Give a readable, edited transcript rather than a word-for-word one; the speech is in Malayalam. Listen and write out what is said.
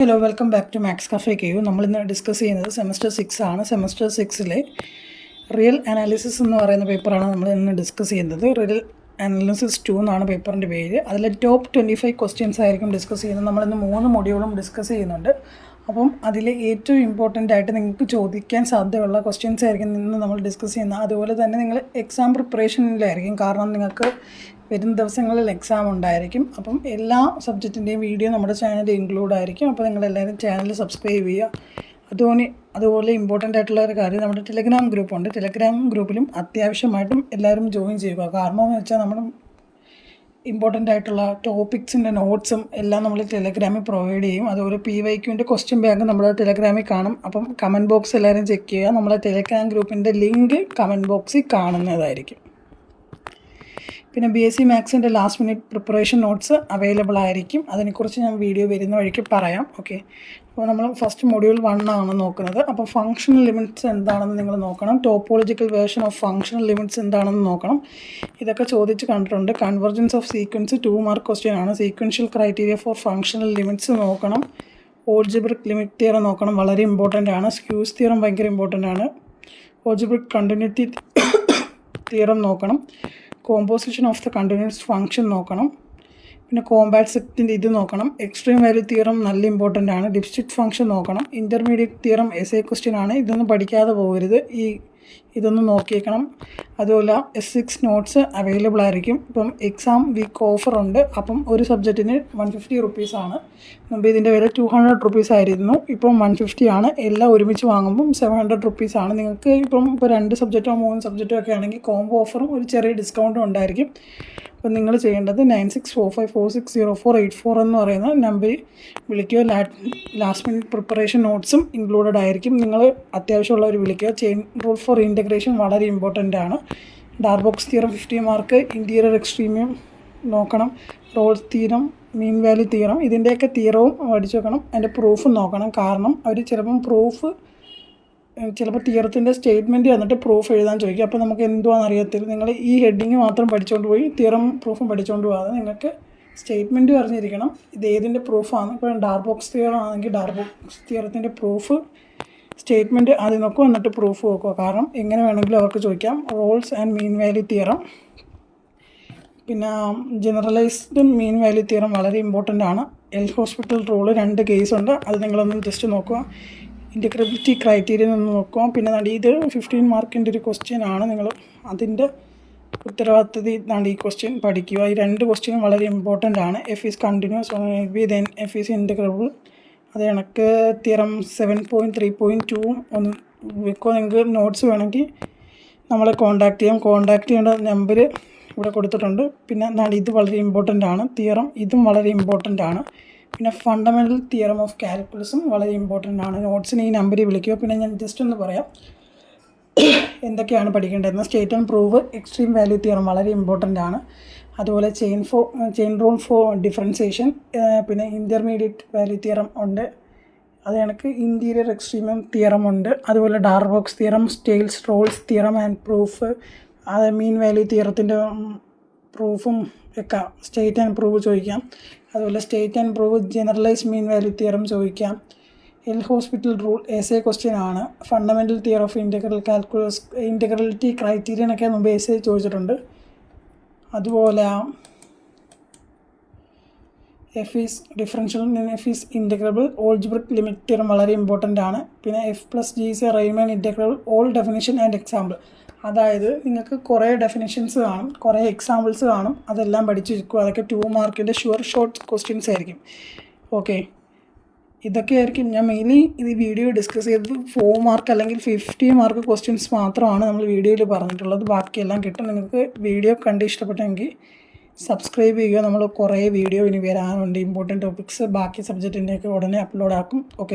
Hello, welcome back to maths cafe KU. നമ്മളിന്ന് ഡിസ്കസ് ചെയ്യുന്നത് സെമസ്റ്റർ 6 ആണ്. സെമസ്റ്റർ 6-ലെ റിയൽ അനാലിസിസ് എന്ന് പറയുന്ന പേപ്പറാണ് നമ്മൾ ഇന്ന് ഡിസ്കസ് ചെയ്യുന്നത്. റിയൽ അനാലിസിസ് 2 എന്നാണ് പേപ്പറിൻ്റെ പേര്. അതിലെ ടോപ്പ് 25 ക്വസ്റ്റ്യൻസ് ആയിരിക്കും ഡിസ്കസ് ചെയ്യുന്നത്. നമ്മളിന്ന് 3 മൊഡ്യൂളും ഡിസ്കസ് ചെയ്യുന്നുണ്ട്. അപ്പം അതിൽ ഏറ്റവും ഇമ്പോർട്ടൻ്റ് ആയിട്ട് നിങ്ങൾക്ക് ചോദിക്കാൻ സാധ്യതയുള്ള ക്വസ്റ്റ്യൻസ് ആയിരിക്കും ഇന്ന് നമ്മൾ ഡിസ്കസ് ചെയ്യുന്നത്. അതുപോലെ തന്നെ നിങ്ങൾ എക്സാം പ്രിപ്പറേഷനിലായിരിക്കും, കാരണം നിങ്ങൾക്ക് വരും ദിവസങ്ങളിൽ എക്സാം ഉണ്ടായിരിക്കും. അപ്പം എല്ലാ സബ്ജക്റ്റിൻ്റെയും വീഡിയോ നമ്മുടെ ചാനലിൽ ഇൻക്ലൂഡ് ആയിരിക്കും. അപ്പോൾ നിങ്ങളെല്ലാവരും ചാനൽ സബ്സ്ക്രൈബ് ചെയ്യുക. അതുപോലെ ഇമ്പോർട്ടൻ്റ് ആയിട്ടുള്ള ഒരു കാര്യം, നമ്മുടെ ടെലഗ്രാം ഗ്രൂപ്പുണ്ട്. ടെലഗ്രാം ഗ്രൂപ്പിലും അത്യാവശ്യമായിട്ടും എല്ലാവരും ജോയിൻ ചെയ്യുക. കാരണം എന്ന് വെച്ചാൽ നമ്മൾ ഇമ്പോർട്ടൻ്റ് ആയിട്ടുള്ള ടോപ്പിക്സിൻ്റെ നോട്ട്സും എല്ലാം നമ്മൾ ടെലഗ്രാമിൽ പ്രൊവൈഡ് ചെയ്യും. അതുപോലെ PYQൻ്റെ ക്വസ്റ്റ്യൻ ബാങ്ക് നമ്മുടെ ടെലഗ്രാമിൽ കാണും. അപ്പം കമൻറ്റ് ബോക്സ് എല്ലാവരും ചെക്ക് ചെയ്യുക. നമ്മളെ ടെലഗ്രാം ഗ്രൂപ്പിൻ്റെ ലിങ്ക് കമൻറ്റ് ബോക്സിൽ കാണുന്നതായിരിക്കും. പിന്നെ BSc മാത്സിൻ്റെ last minute preparation notes available ആയിരിക്കും. അതിനെക്കുറിച്ച് ഞാൻ വീഡിയോ വരുന്ന വഴിക്ക് പറയാം. ഓക്കെ, അപ്പോൾ നമ്മൾ ഫസ്റ്റ് മൊഡ്യൂൾ 1 ആണ് നോക്കുന്നത്. അപ്പോൾ ഫങ്ഷണൽ ലിമിറ്റ്സ് എന്താണെന്ന് നിങ്ങൾ നോക്കണം. Topological version of functional limits എന്താണെന്ന് നോക്കണം. ഇതൊക്കെ ചോദിച്ച് കണ്ടിട്ടുണ്ട്. Convergence of sequence 2 mark question ആണ്. Sequential criteria for functional limits നോക്കണം. ഓൾജിബ്രിക് ലിമിറ്റ് തിയറം നോക്കണം, വളരെ ഇമ്പോർട്ടൻ്റ് ആണ്. സ്ക്യൂസ് തിയറം ഭയങ്കര ഇമ്പോർട്ടൻ്റ് ആണ്. ഓൾജിബ്രിക് കണ്ടിന്യൂറ്റി തിയറം നോക്കണം. Composition of the continuous function നോക്കണം. പിന്നെ കോമ്പാക്ട് സെറ്റിൻ്റെ ഇത് നോക്കണം. എക്സ്ട്രീം വാല്യൂ തിയറം നല്ല ഇമ്പോർട്ടൻ്റ് ആണ്. ഡിസ്ട്രിക്റ്റ് ഫംഗ്ഷൻ നോക്കണം. ഇൻ്റർമീഡിയറ്റ് തിയറം എസ്എ ക്വസ്റ്റ്യൻ ആണ്. ഇതൊന്നും പഠിക്കാതെ പോകരുത്, ഇതൊന്നും നോക്കിയേക്കണം. അതുപോലെ S6 നോട്ട്സ് അവൈലബിൾ ആയിരിക്കും. ഇപ്പം എക്സാം വീക്ക് ഓഫറുണ്ട്. അപ്പം ഒരു സബ്ജക്റ്റിന് 150 റുപ്പീസാണ്. മുമ്പ് ഇതിൻ്റെ വില 200 റുപ്പീസ് ആയിരുന്നു. ഇപ്പം 150 ആണ്. എല്ലാം ഒരുമിച്ച് വാങ്ങുമ്പം 700 റുപ്പീസാണ്. നിങ്ങൾക്ക് ഇപ്പോൾ 2 സബ്ജക്റ്റോ 3 സബ്ജക്റ്റോ ഒക്കെ ആണെങ്കിൽ കോംബോ ഓഫറും ഒരു ചെറിയ ഡിസ്കൗണ്ടും ഉണ്ടായിരിക്കും. അപ്പം നിങ്ങൾ ചെയ്യേണ്ടത് 9645460484 എന്ന് പറയുന്ന നമ്പറിൽ വിളിക്കുകയോ. ലാസ്റ്റ് മിനിറ്റ് പ്രിപ്പറേഷൻ നോട്ട്സും ഇൻക്ലൂഡഡ് ആയിരിക്കും. നിങ്ങൾ അത്യാവശ്യമുള്ളവർ വിളിക്കുക. ചെയിൻ റൂൾ ഫോർ ഇൻ്റഗ്രേഷൻ വളരെ ഇമ്പോർട്ടൻ്റ് ആണ്. ഡാർബോക്സ് തിയറം 50 മാർക്ക്. ഇൻറ്റീരിയർ എക്സ്ട്രീമിയം നോക്കണം. റോൾസ് തിയറം, മീൻ വാല്യൂ തിയറം, ഇതിൻ്റെയൊക്കെ തിയറവും പഠിച്ചു വെക്കണം. അതിൻ്റെ പ്രൂഫും നോക്കണം. കാരണം അവർ ചിലപ്പോൾ തിയറത്തിൻ്റെ സ്റ്റേറ്റ്മെൻറ്റ് തന്നിട്ട് പ്രൂഫ് എഴുതാൻ ചോദിക്കും. അപ്പോൾ നമുക്ക് എന്തുവാണെന്ന് അറിയത്തില്ല. നിങ്ങൾ ഈ ഹെഡിങ് മാത്രം പഠിച്ചുകൊണ്ട് പോയി തിയറം പ്രൂഫും പഠിച്ചുകൊണ്ട് പോകാതെ നിങ്ങൾക്ക് സ്റ്റേറ്റ്മെൻറ്റും അറിഞ്ഞിരിക്കണം. ഇത് ഏതിൻ്റെ പ്രൂഫാണ്. ഇപ്പോൾ ഡാർബോക്സ് തിയറം ആണെങ്കിൽ ഡാർബോക്സ് തിയറത്തിൻ്റെ പ്രൂഫ് സ്റ്റേറ്റ്മെൻറ്റ് ആദ്യം നോക്കുക, എന്നിട്ട് പ്രൂഫ് നോക്കുക. കാരണം എങ്ങനെ വേണമെങ്കിലും അവർക്ക് ചോദിക്കാം. Roles and mean value theorem, പിന്നെ ജനറലൈസ്ഡ് മീൻ വാല്യൂ തിയറം വളരെ ഇമ്പോർട്ടൻ്റ് ആണ്. എൽ ഹോസ്പിറ്റൽ റൂള് 2 കേസുണ്ട്. അത് നിങ്ങളൊന്ന് ജസ്റ്റ് നോക്കുക. ഇൻ്റഗ്രബിലിറ്റി ക്രൈറ്റീരിയ നിന്ന് നോക്കുക. പിന്നെ ഇത് 15 മാർക്കിൻ്റെ ഒരു ക്വസ്റ്റ്യൻ ആണ്. നിങ്ങൾ അതിൻ്റെ ഉത്തരവാദിത്തത ഈ ക്വസ്റ്റ്യൻ പഠിക്കുക. ഈ 2 ക്വസ്റ്റ്യനും വളരെ ഇമ്പോർട്ടൻ്റ് ആണ്. F is continuous then F is integrable. അത് കണക്ക് തിയറം 7.3.2 ഒന്ന് വെക്കുക. നിങ്ങൾക്ക് നോട്ട്സ് വേണമെങ്കിൽ നമ്മളെ കോൺടാക്റ്റ് ചെയ്യാം. കോൺടാക്റ്റ് ചെയ്യേണ്ട നമ്പർ ഇവിടെ കൊടുത്തിട്ടുണ്ട്. പിന്നെ ഇത് വളരെ ഇമ്പോർട്ടൻ്റ് ആണ്. തിയറം ഇതും വളരെ ഇമ്പോർട്ടൻ്റ് ആണ്. പിന്നെ ഫണ്ടമെൻ്റൽ തിയറം ഓഫ് കാൽക്കുലസും വളരെ ഇമ്പോർട്ടൻ്റ് ആണ്. നോട്ട്സിന് ഈ നമ്പറിൽ വിളിക്കുക. പിന്നെ ഞാൻ ജസ്റ്റ് ഒന്ന് പറയാം എന്തൊക്കെയാണ് പഠിക്കേണ്ടതെന്ന്. State and prove, extreme value theorem വളരെ ഇമ്പോർട്ടൻ്റ് ആണ്. അതുപോലെ ചെയിൻ റൂൾ ഫോർ ഡിഫറൻസിയേഷൻ, പിന്നെ ഇൻ്റർമീഡിയറ്റ് വാല്യൂ തിയറം ഉണ്ട്. അത് കണക്ക് ഇൻറ്റീരിയർ എക്സ്ട്രീമിയം തിയറം ഉണ്ട്. അതുപോലെ ഡാർബോക്സ് തിയറം, സ്റ്റെയിൽസ് റോൾസ് തിയറം ആൻഡ് പ്രൂഫ്, അത് മീൻ വാല്യൂ തിയറത്തിൻ്റെ പ്രൂഫും ഒക്കെ സ്റ്റേറ്റ് ആൻഡ് പ്രൂവ് ചോദിക്കാം. അതുപോലെ state and prove generalise mean value theorem ചോദിക്കാം. L Hospital rule SA question ആണ്. Fundamental theorem of integral calculus, integrality ക്രൈറ്റീരിയനൊക്കെ മുമ്പ് എസ്എ ചോദിച്ചിട്ടുണ്ട്. അതുപോലെ F is differential, F is integrable, algebraic limit theorem വളരെ ഇമ്പോർട്ടൻ്റ് ആണ്. പിന്നെ F+G is a Riemann integrable, all definition and example. അതായത് നിങ്ങൾക്ക് കുറേ ഡെഫിനിഷൻസ് കാണും, കുറേ എക്സാമ്പിൾസ് കാണും. അതെല്ലാം പഠിച്ചിരിക്കും. അതൊക്കെ 2 മാർക്കിൻ്റെ ഷോർട്ട് ക്വസ്റ്റ്യൻസ് ആയിരിക്കും. ഓക്കെ, ഇതൊക്കെയായിരിക്കും ഞാൻ മെയിൻലി ഈ വീഡിയോ ഡിസ്കസ് ചെയ്തത്. 4 മാർക്ക് അല്ലെങ്കിൽ 50 മാർക്ക് ക്വസ്റ്റ്യൻസ് മാത്രമാണ് നമ്മൾ വീഡിയോയിൽ പറഞ്ഞിട്ടുള്ളത്. ബാക്കിയെല്ലാം കിട്ടും. നിങ്ങൾക്ക് വീഡിയോ കണ്ട് ഇഷ്ടപ്പെട്ടെങ്കിൽ സബ്സ്ക്രൈബ് ചെയ്യുക. നമ്മൾ കുറേ വീഡിയോ ഇനി വരാനുണ്ട്. ഇമ്പോർട്ടൻറ്റ് ടോപ്പിക്സ് ബാക്കി സബ്ജക്റ്റിൻ്റെയൊക്കെ ഉടനെ അപ്ലോഡ് ആക്കും. ഓക്കെ.